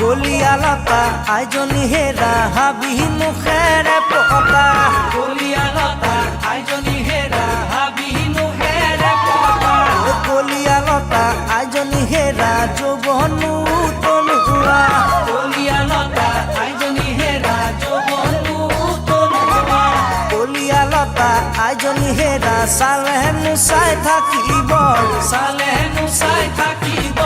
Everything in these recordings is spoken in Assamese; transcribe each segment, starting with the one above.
কলিয়ালতা আইজনী হেৰা হাবি মুখেৰে পতা কলিয়ালতা আইজনী হেৰা হাবি মুখেৰে পতা কলিয়ালতা আইজনী হেৰা যৌৱনো তলুৱা কলিয়ালতা আইজনী হেৰা যৌৱনো তলুৱা কলিয়ালতা আইজনী হেৰা চালেনো চাই থাকিব চালেনো চাই থাকিব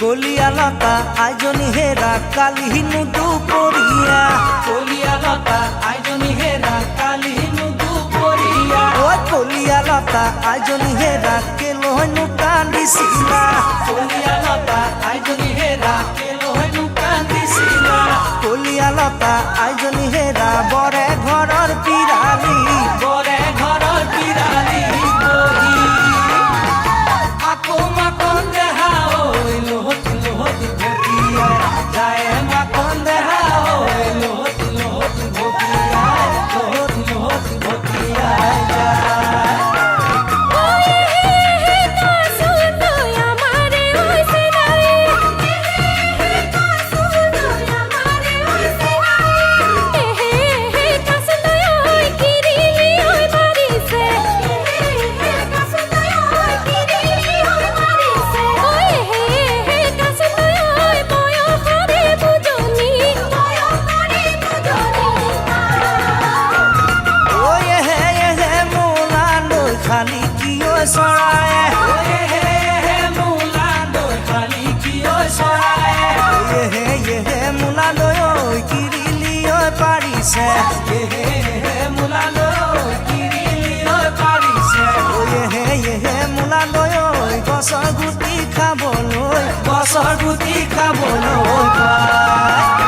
কলিয়ালতা আইজনী হেৰা কালিনো দুপৰীয়া কলিয়ালতা আইজনী হেৰা কালিনো দুপৰীয়া কলিয়ালতা আইজনী হেৰা কেলৈনো কান্দিছিলা কলিয়ালতা আইজনী হেৰা কেলৈনো কান্দিছিলা কলিয়ালতা আইজনী হেৰা বৰে ঘৰৰ পিৰালি বৰে ঘৰৰ পিৰালি বহি আকৌ মাকন দেহা ঐ লহতি লহতি ভটিয়াই যায় মাকন দেহা ঐ লহতি লহতি ভটিয়াই লহতি লহতি ভটিয়াই যায় খালি কিয় চৰাই মূলা দৈ খালি কিয় চৰাই মূলা দৈ কিৰিলিঐ পাৰিছে মূলা দৈ কিৰিলিঐ পাৰিছে মূলা দৈ গছৰ গুটি খাবলৈ গছৰ গুটি খাবলৈ পায়